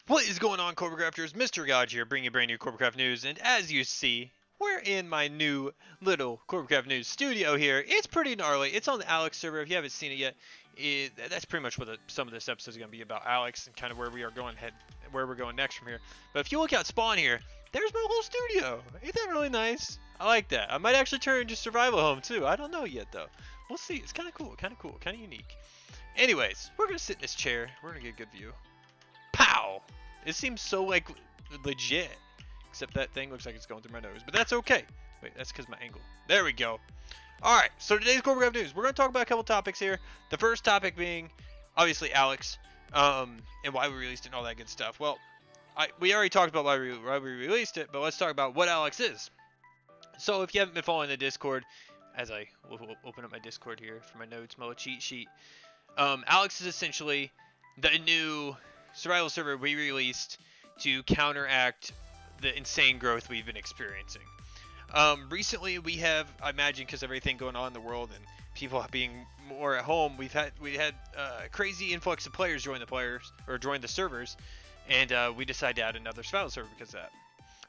What is going on, Corbacrafters? Mr. God here, bringing you brand new Corbacraft news. And as you see, we're in my new little Corbacraft news studio here. It's pretty gnarly. It's on the Alyx server. If you haven't seen it yet, that's pretty much what some of this episode is going to be about, Alyx, and kind of where we are going where we're going next from here. But if you look out spawn here, there's my whole studio. Ain't that really nice? I like that. I might actually turn into survival home too. I don't know yet though. We'll see. It's kind of cool, kind of unique. Anyways, we're gonna sit in this chair. We're gonna get a good view. Pow! It seems so like legit, except that thing looks like it's going through my nose, but that's okay. Wait, that's because my angle. There we go. All right, so today's Corbacraft news, we're going to talk about a couple topics here. The first topic being, obviously, Alyx, and why we released it and all that good stuff. Well, we already talked about why we released it, but let's talk about what Alyx is. So if you haven't been following the Discord, as I will open up my Discord here for my notes, my little cheat sheet, Alyx is essentially the new survival server we released to counteract the insane growth we've been experiencing. Recently, we have, I imagine, because everything going on in the world and people being more at home, we had crazy influx of players join the servers, and we decided to add another survival server because of that.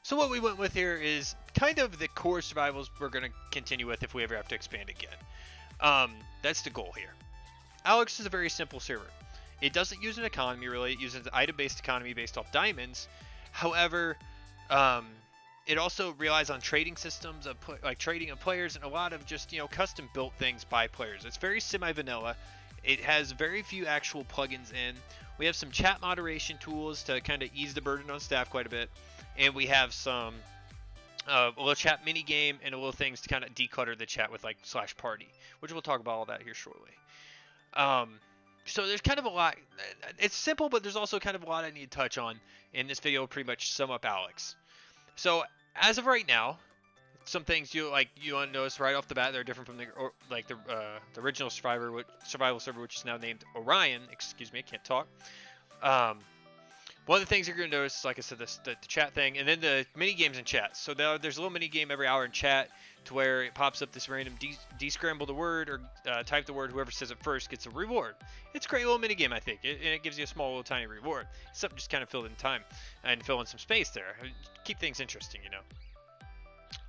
So what we went with here is kind of the core survivals we're going to continue with if we ever have to expand again. That's the goal here. Alyx is a very simple server. It doesn't use an economy really. It uses an item-based economy based off diamonds. However, it also relies on trading systems of like trading of players and a lot of just custom-built things by players. It's very semi-vanilla. It has very few actual plugins in. We have some chat moderation tools to kind of ease the burden on staff quite a bit, and we have some a little chat mini game and a little things to kind of declutter the chat with like /party, which we'll talk about all that here shortly. So there's kind of a lot. It's simple, but there's also kind of a lot I need to touch on in this video. Pretty much sum up Alyx. So as of right now, some things you want to notice right off the bat. They're different from the original survival server, which is now named Orion. Excuse me, I can't talk. One of the things you're going to notice, like I said, the chat thing, and then the mini games in chat. So there's a little mini game every hour in chat to where it pops up this random descramble the word or type the word. Whoever says it first gets a reward. It's a great little mini game, I think, and it gives you a small little tiny reward. Something just kind of filled in time and fill in some space there. Keep things interesting,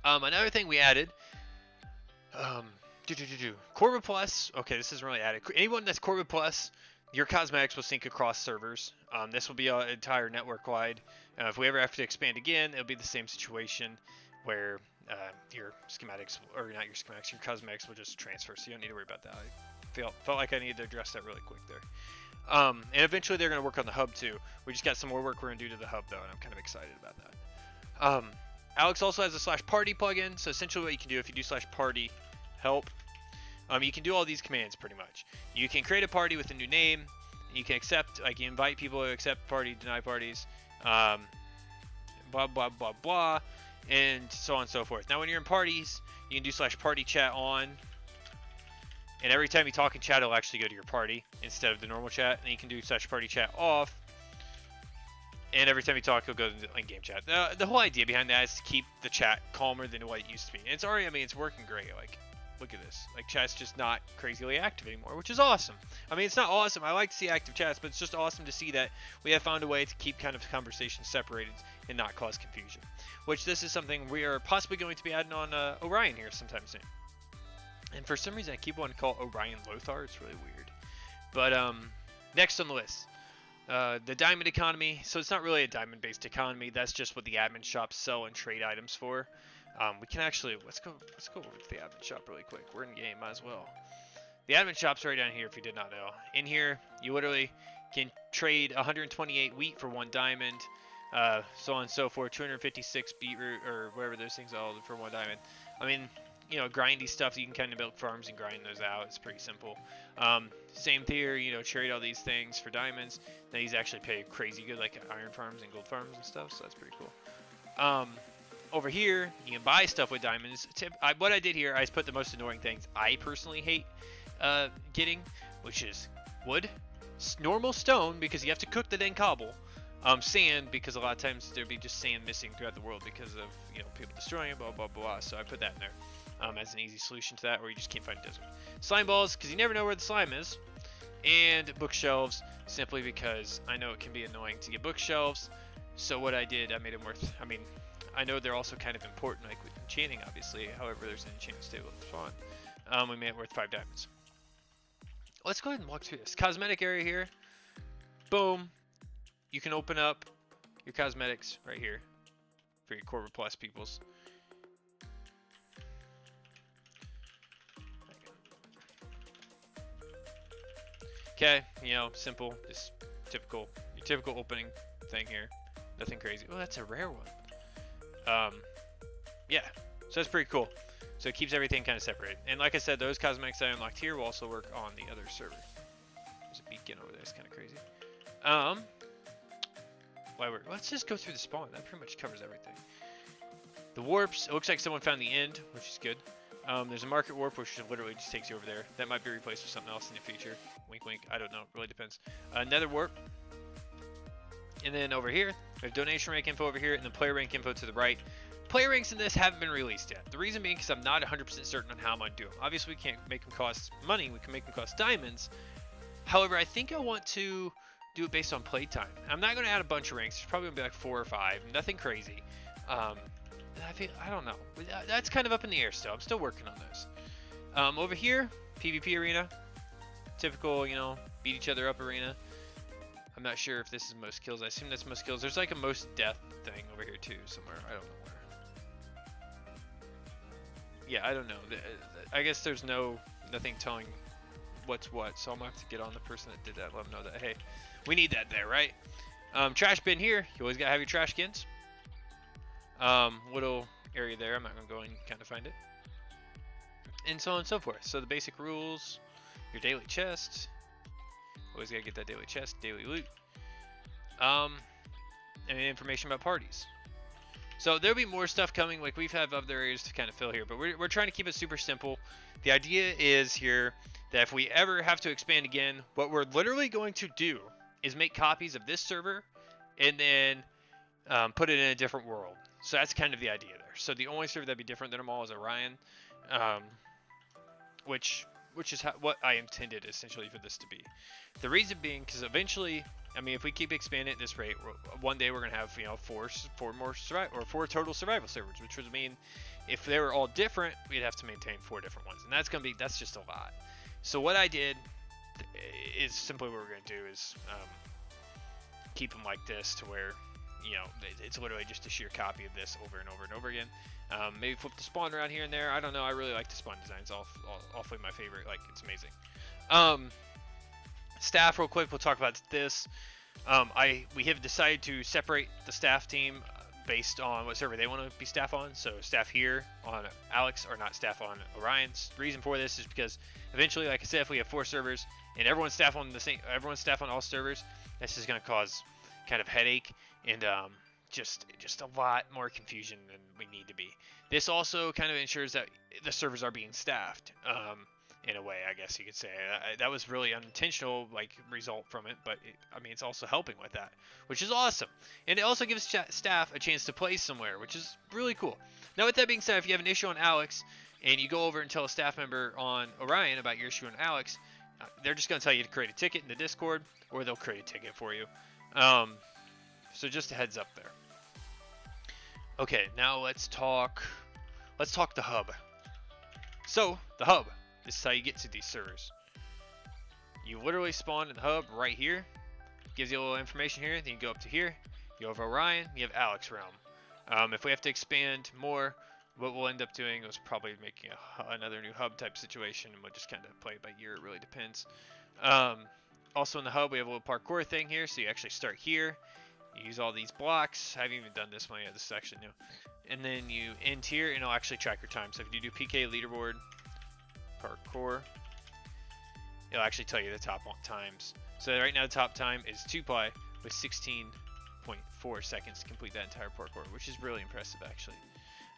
Another thing we added, Corbett Plus. Okay, this isn't really added. Anyone that's Corbett Plus, your cosmetics will sync across servers. This will be an entire network wide. If we ever have to expand again, it'll be the same situation where your schematics, or not your schematics, your cosmetics will just transfer, so you don't need to worry about that. I felt like I needed to address that really quick there. And eventually they're going to work on the hub too. We just got some more work we're going to do to the hub though, and I'm kind of excited about that. Alyx also has a /party plugin, so essentially what you can do if you do /party help, you can do all these commands pretty much. You can create a party with a new name. You can accept, you invite people to accept party, deny parties, blah, blah, blah, blah, and so on and so forth. Now, when you're in parties, you can do /party chat on, and every time you talk in chat, it'll actually go to your party instead of the normal chat. And you can do /party chat off, and every time you talk, it'll go to the in-game chat. The whole idea behind that is to keep the chat calmer than what it used to be. And it's already, it's working great. Look at this. Chat's just not crazily active anymore, which is awesome. It's not awesome. I like to see active chats, but it's just awesome to see that we have found a way to keep kind of conversations separated and not cause confusion. Which this is something we are possibly going to be adding on Orion here sometime soon. And for some reason, I keep wanting to call Orion Lothar. It's really weird. But next on the list, the diamond economy. So it's not really a diamond-based economy. That's just what the admin shops sell and trade items for. We can actually, let's go over to the admin shop really quick. We're in game, might as well. The admin shop's right down here if you did not know. In here, you literally can trade 128 wheat for 1 diamond, so on and so forth, 256 beetroot, or whatever those things are for 1 diamond. Grindy stuff, you can kind of build farms and grind those out. It's pretty simple. Same theory, trade all these things for diamonds. Now these actually pay crazy good, like iron farms and gold farms and stuff, so that's pretty cool. Over here, you can buy stuff with diamonds. What I did here, I put the most annoying things I personally hate getting, which is wood, normal stone, because you have to cook the dang cobble, sand, because a lot of times there'd be just sand missing throughout the world because of people destroying it, blah blah blah. So I put that in there as an easy solution to that, or you just can't find a desert. Slime balls, because you never know where the slime is, and bookshelves, simply because I know it can be annoying to get bookshelves. So what I did, I made them worth, I mean, I know they're also kind of important, like with enchanting, obviously. However, there's an enchanting stable at the spawn. We made it worth 5 diamonds. Let's go ahead and walk through this. Cosmetic area here. Boom. You can open up your cosmetics right here for your Corporate Plus peoples. Okay, you know, simple, just typical, your typical opening thing here. Nothing crazy. Oh, that's a rare one. Yeah, so that's pretty cool. So it keeps everything kind of separated. And like I said, those cosmetics I unlocked here will also work on the other server. There's a beacon over there. It's kind of crazy. Let's just go through the spawn. That pretty much covers everything. The warps. It looks like someone found the end, which is good. There's a market warp, which literally just takes you over there. That might be replaced with something else in the future. Wink, wink. I don't know. Really depends. Nether warp. And then over here, we have donation rank info over here, and then player rank info to the right. Player ranks in this haven't been released yet. The reason being because I'm not 100% certain on how I'm going to do them. Obviously, we can't make them cost money. We can make them cost diamonds. However, I think I want to do it based on playtime. I'm not going to add a bunch of ranks. There's probably going to be like 4 or 5. Nothing crazy. I don't know. That's kind of up in the air still. I'm still working on those. Over here, PvP arena. Typical, you know, beat each other up arena. I'm not sure if this is most kills. I assume that's most kills. There's like a most death thing over here too somewhere. I don't know where. Yeah, I don't know. I guess there's nothing telling what's what, so I'm gonna have to get on the person that did that, let them know that, hey, we need that there, right? Trash bin here. You always gotta have your trash cans. Little area there. I'm not gonna go and kind of find it, and so on and so forth. So the basic rules, your daily chest. Always gotta get that daily chest, daily loot. And information about parties. So there'll be more stuff coming. Like we've had other areas to kind of fill here, but we're trying to keep it super simple. The idea is here that if we ever have to expand again, what we're literally going to do is make copies of this server and then put it in a different world. So that's kind of the idea there. So the only server that'd be different than them all is Orion, which is what I intended essentially for this to be. The reason being because eventually, I mean, if we keep expanding at this rate, one day we're gonna have, you know, four total survival servers, which would mean if they were all different, we'd have to maintain 4 different ones, and that's just a lot. So what I did is simply what we're gonna do is keep them like this to where, you know, it's literally just a sheer copy of this over and over and over again. Maybe flip the spawn around here and there. I don't know. I really like the spawn designs. Awfully my favorite. Like, it's amazing. Staff, real quick. We'll talk about this. We have decided to separate the staff team based on what server they want to be staff on. So staff here on Alyx are not staff on Orion's. The reason for this is because eventually, like I said, if we have 4 servers and everyone's staff on all servers, that's just going to cause kind of headache and just a lot more confusion than we need to be. This also kind of ensures that the servers are being staffed, in a way, I guess you could say. That was really unintentional, like, result from it, but it's also helping with that, which is awesome. And it also gives staff a chance to play somewhere, which is really cool. Now, with that being said, if you have an issue on Alyx and you go over and tell a staff member on Orion about your issue on Alyx, they're just going to tell you to create a ticket in the Discord, or they'll create a ticket for you. So just a heads up there. Okay, now let's talk the hub. So, the hub. This is how you get to these servers. You literally spawn in the hub right here. Gives you a little information here. Then you go up to here. You go over Orion. You have Alyx Realm. If we have to expand more, what we'll end up doing is probably making another new hub type situation, and we'll just kind of play it by ear. It really depends. Also in the hub, we have a little parkour thing here. So you actually start here. You use all these blocks. I haven't even done this one yet. This is actually new. And then you end here, and it'll actually track your time. So if you do PK leaderboard, parkour, it'll actually tell you the top times. So right now the top time is 2ply with 16.4 seconds to complete that entire parkour, which is really impressive actually.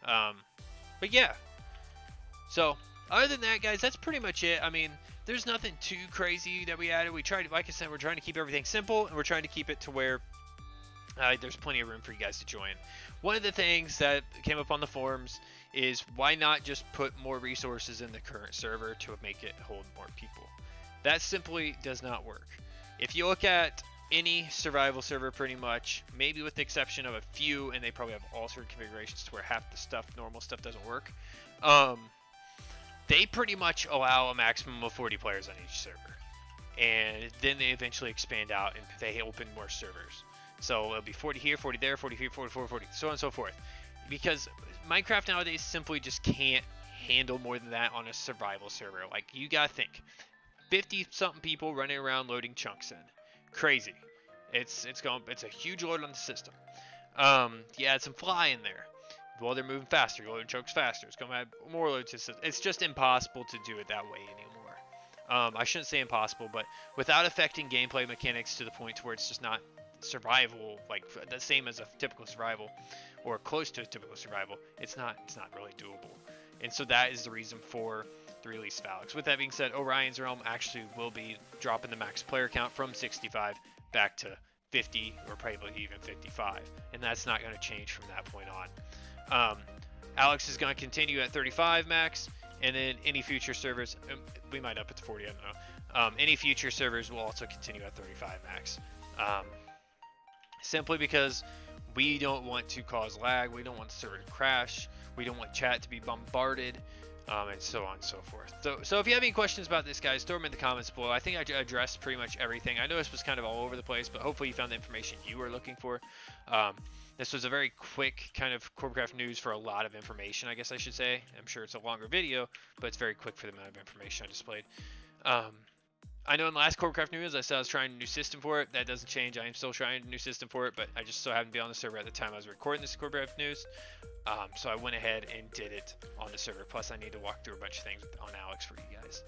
But yeah, so other than that, guys, that's pretty much it. I mean, there's nothing too crazy that we added. We tried, like I said, we're trying to keep everything simple, and we're trying to keep it to where there's plenty of room for you guys to join. One of the things that came up on the forums is why not just put more resources in the current server to make it hold more people? That simply does not work. If you look at any survival server pretty much, maybe with the exception of a few, and they probably have altered configurations to where half the stuff, normal stuff, doesn't work. They pretty much allow a maximum of 40 players on each server. And then they eventually expand out and they open more servers. So it'll be 40 here, 40 there, 40 here, 44, 40, so on and so forth. Because Minecraft nowadays simply just can't handle more than that on a survival server. Like, you gotta think, 50-something people running around loading chunks in. Crazy. It's a huge load on the system. You add some fly in there. Well, they're moving faster. You're loading chunks faster. It's gonna add more load to the system. It's just impossible to do it that way anymore. I shouldn't say impossible, but without affecting gameplay mechanics to the point to where it's just not survival, like the same as a typical survival, or close to a typical survival, it's not really doable. And so that is the reason for the release of Alyx. With that being said, Orion's Realm actually will be dropping the max player count from 65 back to 50, or probably even 55, and that's not going to change from that point on. Alyx is going to continue at 35 max, and then any future servers, we might up it to 40, I don't know. Any future servers will also continue at 35 max. Simply because we don't want to cause lag, we don't want the server to crash, we don't want chat to be bombarded, and so on and so forth. So if you have any questions about this, guys, throw them in the comments below. I think I addressed pretty much everything. I know this was kind of all over the place, but hopefully you found the information you were looking for. This was a very quick kind of Corbacraft news for a lot of information, I guess I should say. I'm sure it's a longer video, but it's very quick for the amount of information I displayed. I know in the last Corbacraft news I said I was trying a new system for it. That doesn't change. I am still trying a new system for it, but I just so happened to be on the server at the time I was recording this Corbacraft news. So I went ahead and did it on the server. Plus I need to walk through a bunch of things on Alyx for you guys.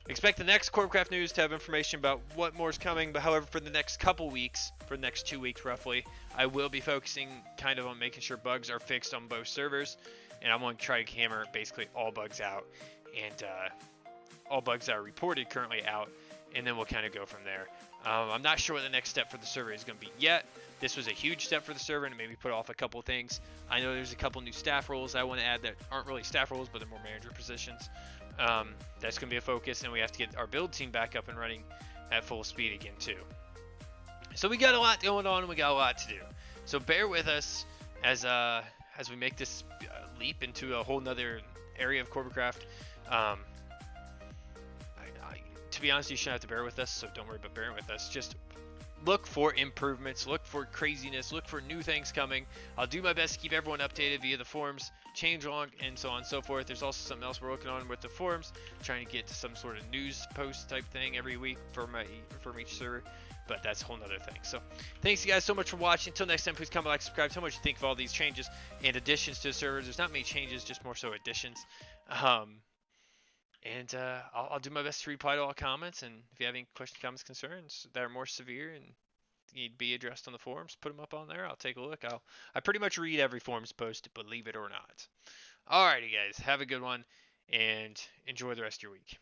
Expect the next Corbacraft news to have information about what more is coming, but however, for the next couple weeks, for the next 2 weeks roughly, I will be focusing kind of on making sure bugs are fixed on both servers, and I'm going to try to hammer basically all bugs out, and all bugs that are reported currently out, and then we'll kind of go from there. I'm not sure what the next step for the server is going to be yet. This was a huge step for the server, and it maybe put off a couple of things. I know there's a couple new staff roles I want to add that aren't really staff roles, but they're more manager positions. That's going to be a focus, and we have to get our build team back up and running at full speed again too. So we got a lot going on, and we got a lot to do. So bear with us as we make this leap into a whole nother area of Corbacraft. To be honest, you shouldn't have to bear with us, so don't worry about bearing with us. Just look for improvements, look for craziness, look for new things coming. I'll do my best to keep everyone updated via the forums, changelog, and so on and so forth. There's also something else we're working on with the forums, trying to get to some sort of news post type thing every week from each server, but that's a whole nother thing. So thanks you guys so much for watching. Until next time, please comment, like, subscribe. Tell me what you think of all these changes and additions to the servers. There's not many changes, just more so additions. I'll do my best to reply to all comments, and if you have any questions, comments, concerns that are more severe and need to be addressed on the forums, put them up on there. I'll take a look. I pretty much read every forums post, believe it or not. Alrighty guys, have a good one, and enjoy the rest of your week.